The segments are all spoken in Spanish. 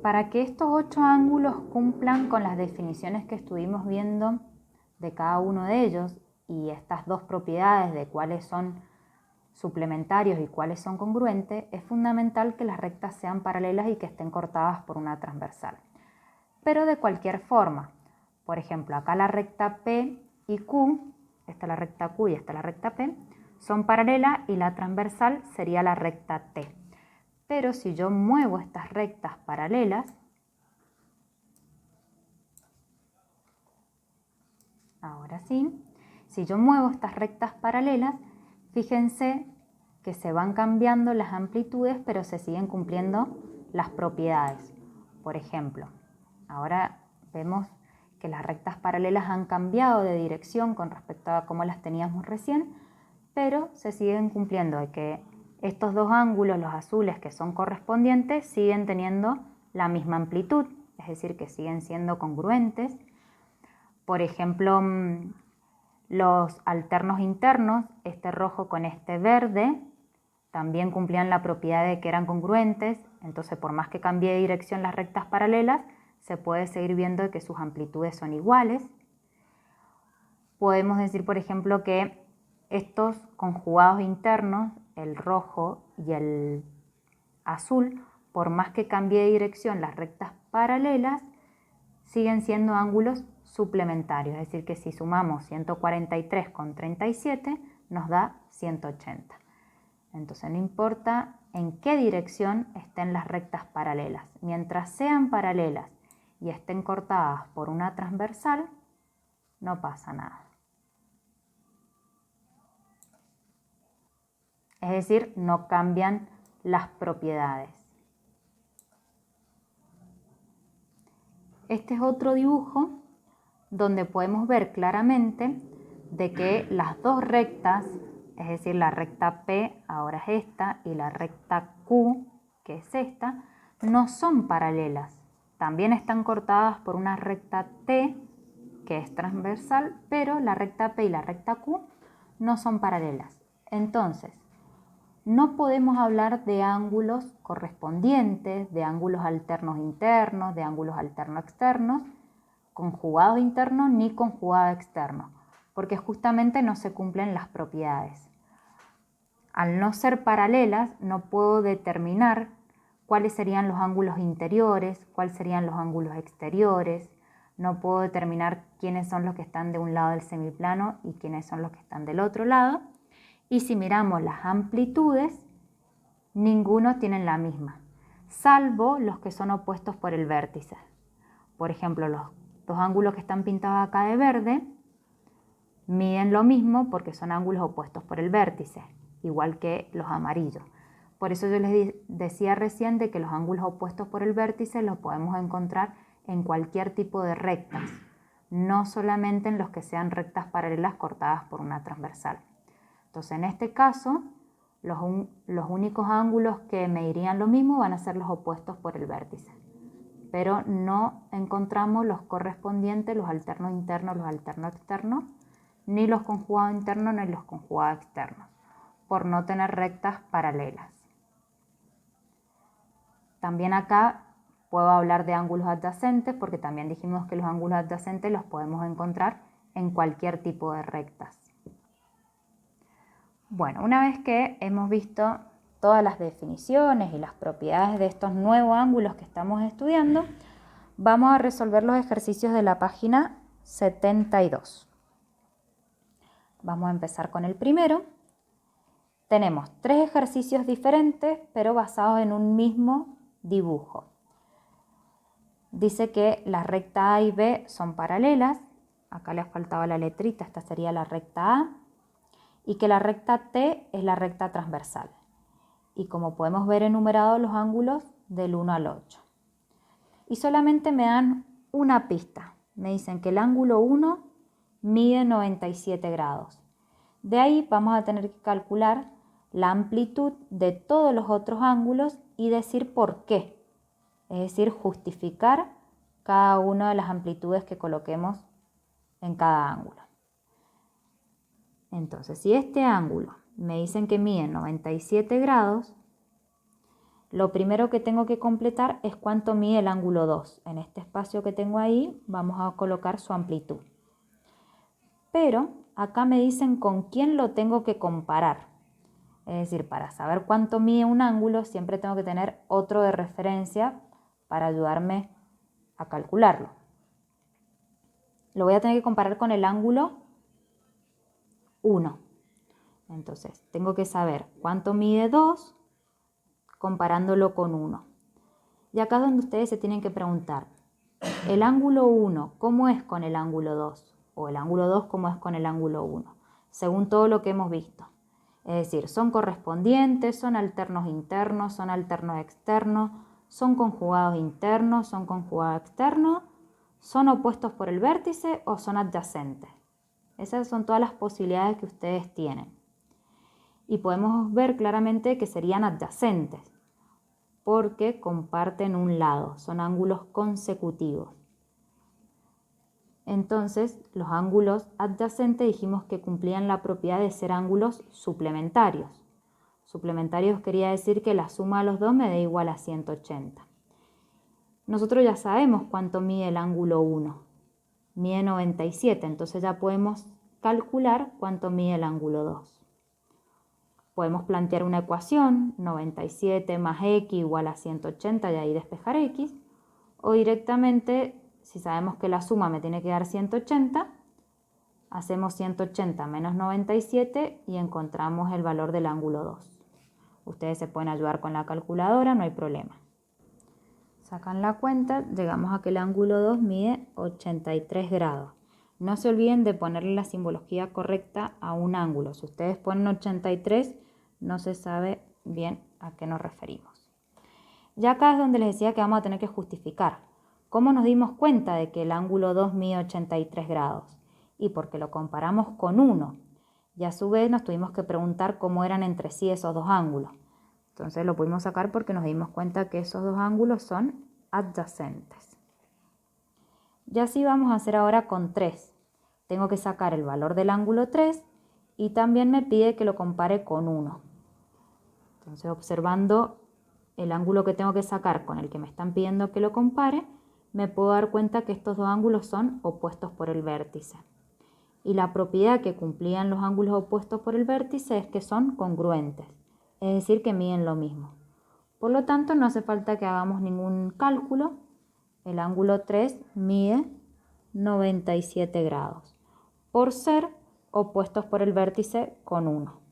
Para que estos 8 ángulos cumplan con las definiciones que estuvimos viendo de cada uno de ellos y estas dos propiedades de cuáles son suplementarios y cuáles son congruentes, es fundamental que las rectas sean paralelas y que estén cortadas por una transversal. Pero de cualquier forma, por ejemplo, acá la recta P y Q, esta es la recta Q y esta es la recta P, son paralelas y la transversal sería la recta T. Pero si yo muevo estas rectas paralelas, ahora sí, si yo muevo estas rectas paralelas, fíjense que se van cambiando las amplitudes, pero se siguen cumpliendo las propiedades. Por ejemplo, ahora vemos que las rectas paralelas han cambiado de dirección con respecto a cómo las teníamos recién, pero se siguen cumpliendo de que estos dos ángulos, los azules que son correspondientes, siguen teniendo la misma amplitud, es decir, que siguen siendo congruentes. Por ejemplo, los alternos internos, este rojo con este verde, también cumplían la propiedad de que eran congruentes, entonces por más que cambie de dirección las rectas paralelas, se puede seguir viendo que sus amplitudes son iguales. Podemos decir, por ejemplo, que estos conjugados internos, el rojo y el azul, por más que cambie de dirección las rectas paralelas, siguen siendo ángulos suplementarios, es decir, que si sumamos 143 con 37 nos da 180. Entonces no importa en qué dirección estén las rectas paralelas, mientras sean paralelas y estén cortadas por una transversal, no pasa nada. Es decir, no cambian las propiedades. Este es otro dibujo donde podemos ver claramente de que las dos rectas, es decir, la recta P ahora es esta y la recta Q, que es esta, no son paralelas. También están cortadas por una recta T, que es transversal, pero la recta P y la recta Q no son paralelas. Entonces, no podemos hablar de ángulos correspondientes, de ángulos alternos internos, de ángulos alternos externos, conjugados internos ni conjugados externos, porque justamente no se cumplen las propiedades. Al no ser paralelas, no puedo determinar cuáles serían los ángulos interiores, cuáles serían los ángulos exteriores, no puedo determinar quiénes son los que están de un lado del semiplano y quiénes son los que están del otro lado. Y si miramos las amplitudes, ninguno tiene la misma, salvo los que son opuestos por el vértice. Por ejemplo, los dos ángulos que están pintados acá de verde miden lo mismo porque son ángulos opuestos por el vértice, igual que los amarillos. Por eso yo les decía recién de que los ángulos opuestos por el vértice los podemos encontrar en cualquier tipo de rectas, no solamente en los que sean rectas paralelas cortadas por una transversal. Entonces, en este caso, los únicos ángulos que medirían lo mismo van a ser los opuestos por el vértice. Pero no encontramos los correspondientes, los alternos internos, los alternos externos, ni los conjugados internos ni los conjugados externos, por no tener rectas paralelas. También acá puedo hablar de ángulos adyacentes, porque también dijimos que los ángulos adyacentes los podemos encontrar en cualquier tipo de rectas. Bueno, una vez que hemos visto todas las definiciones y las propiedades de estos nuevos ángulos que estamos estudiando, vamos a resolver los ejercicios de la página 72. Vamos a empezar con el primero. Tenemos 3 ejercicios diferentes, pero basados en un mismo dibujo. Dice que las rectas A y B son paralelas. Acá les faltaba la letrita, esta sería la recta A. Y que la recta T es la recta transversal. Y como podemos ver enumerados los ángulos del 1 al 8. Y solamente me dan una pista. Me dicen que el ángulo 1 mide 97 grados. De ahí vamos a tener que calcular la amplitud de todos los otros ángulos y decir por qué. Es decir, justificar cada una de las amplitudes que coloquemos en cada ángulo. Entonces, si este ángulo me dicen que mide 97 grados, lo primero que tengo que completar es cuánto mide el ángulo 2. En este espacio que tengo ahí vamos a colocar su amplitud. Pero acá me dicen con quién lo tengo que comparar. Es decir, para saber cuánto mide un ángulo siempre tengo que tener otro de referencia para ayudarme a calcularlo. Lo voy a tener que comparar con el ángulo 1. Entonces, tengo que saber cuánto mide 2 comparándolo con 1. Y acá es donde ustedes se tienen que preguntar, ¿el ángulo 1 cómo es con el ángulo 2? O el ángulo 2 cómo es con el ángulo 1, según todo lo que hemos visto. Es decir, son correspondientes, son alternos internos, son alternos externos, son conjugados internos, son conjugados externos, son opuestos por el vértice o son adyacentes. Esas son todas las posibilidades que ustedes tienen. Y podemos ver claramente que serían adyacentes, porque comparten un lado, son ángulos consecutivos. Entonces, los ángulos adyacentes dijimos que cumplían la propiedad de ser ángulos suplementarios. Suplementarios quería decir que la suma de los dos me da igual a 180. Nosotros ya sabemos cuánto mide el ángulo 1. Mide 97, entonces ya podemos calcular cuánto mide el ángulo 2. Podemos plantear una ecuación, 97 más x igual a 180 y ahí despejar x. O directamente, si sabemos que la suma me tiene que dar 180, hacemos 180 menos 97 y encontramos el valor del ángulo 2. Ustedes se pueden ayudar con la calculadora, no hay problema. Sacan la cuenta, llegamos a que el ángulo 2 mide 83 grados. No se olviden de ponerle la simbología correcta a un ángulo. Si ustedes ponen 83, no se sabe bien a qué nos referimos. Ya acá es donde les decía que vamos a tener que justificar. ¿Cómo nos dimos cuenta de que el ángulo 2 mide 83 grados? Y porque lo comparamos con 1. Y a su vez nos tuvimos que preguntar cómo eran entre sí esos dos ángulos. Entonces lo pudimos sacar porque nos dimos cuenta que esos dos ángulos son adyacentes. Y así vamos a hacer ahora con 3. Tengo que sacar el valor del ángulo 3 y también me pide que lo compare con 1. Entonces, observando el ángulo que tengo que sacar con el que me están pidiendo que lo compare, me puedo dar cuenta que estos dos ángulos son opuestos por el vértice. Y la propiedad que cumplían los ángulos opuestos por el vértice es que son congruentes, es decir, que miden lo mismo. Por lo tanto, no hace falta que hagamos ningún cálculo. El ángulo 3 mide 97 grados, por ser opuestos por el vértice con 1.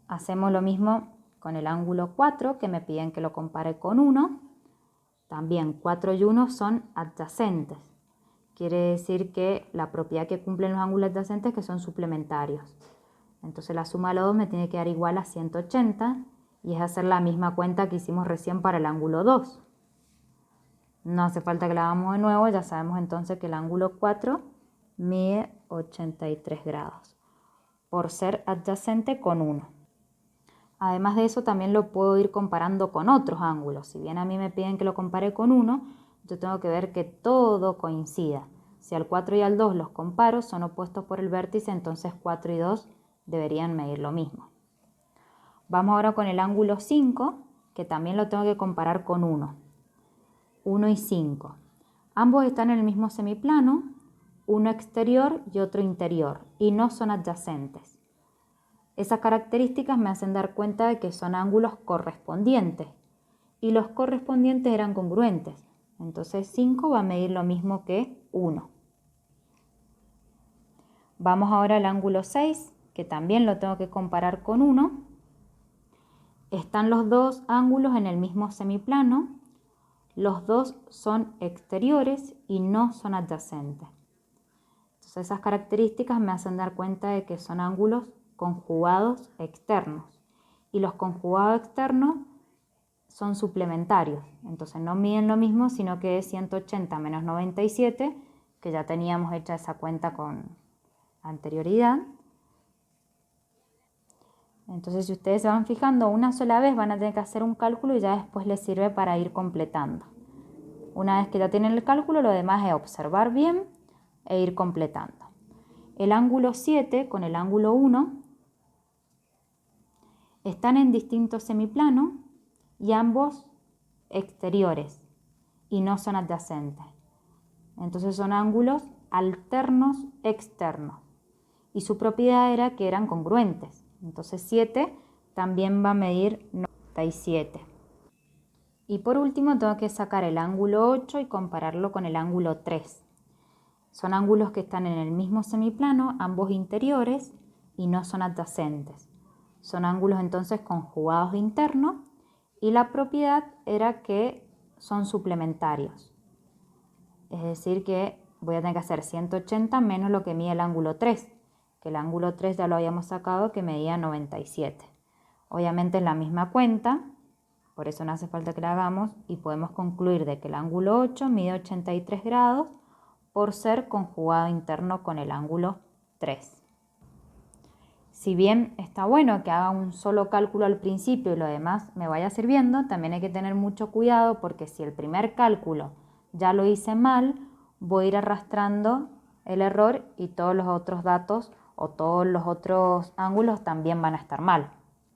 Hacemos lo mismo con el ángulo 4, que me piden que lo compare con 1. También 4 y 1 son adyacentes. Quiere decir que la propiedad que cumplen los ángulos adyacentes es que son suplementarios. Entonces la suma de los dos me tiene que dar igual a 180 y es hacer la misma cuenta que hicimos recién para el ángulo 2. No hace falta que la hagamos de nuevo, ya sabemos entonces que el ángulo 4 mide 83 grados, por ser adyacente con 1. Además de eso, también lo puedo ir comparando con otros ángulos. Si bien a mí me piden que lo compare con 1, yo tengo que ver que todo coincida. Si al 4 y al 2 los comparo, son opuestos por el vértice, entonces 4 y 2 deberían medir lo mismo. Vamos ahora con el ángulo 5, que también lo tengo que comparar con 1. 1 y 5. Ambos están en el mismo semiplano, uno exterior y otro interior, y no son adyacentes. Esas características me hacen dar cuenta de que son ángulos correspondientes, y los correspondientes eran congruentes. Entonces 5 va a medir lo mismo que 1. Vamos ahora al ángulo 6, que también lo tengo que comparar con 1. Están los dos ángulos en el mismo semiplano. Los dos son exteriores y no son adyacentes. Entonces esas características me hacen dar cuenta de que son ángulos conjugados externos. Y los conjugados externos son suplementarios. Entonces no miden lo mismo, sino que es 180 menos 97, que ya teníamos hecha esa cuenta con anterioridad. Entonces si ustedes se van fijando una sola vez van a tener que hacer un cálculo y ya después les sirve para ir completando. Una vez que ya tienen el cálculo, lo demás es observar bien e ir completando. El ángulo 7 con el ángulo 1 están en distintos semiplanos y ambos exteriores y no son adyacentes. Entonces son ángulos alternos externos. Y su propiedad era que eran congruentes. Entonces 7 también va a medir 97. Y por último tengo que sacar el ángulo 8 y compararlo con el ángulo 3. Son ángulos que están en el mismo semiplano, ambos interiores, y no son adyacentes. Son ángulos entonces conjugados internos y la propiedad era que son suplementarios. Es decir que voy a tener que hacer 180 menos lo que mide el ángulo 3, que el ángulo 3 ya lo habíamos sacado que medía 97. Obviamente es la misma cuenta, por eso no hace falta que la hagamos y podemos concluir de que el ángulo 8 mide 83 grados por ser conjugado interno con el ángulo 3. Si bien está bueno que haga un solo cálculo al principio y lo demás me vaya sirviendo, también hay que tener mucho cuidado porque si el primer cálculo ya lo hice mal, voy a ir arrastrando el error y todos los otros datos o todos los otros ángulos también van a estar mal.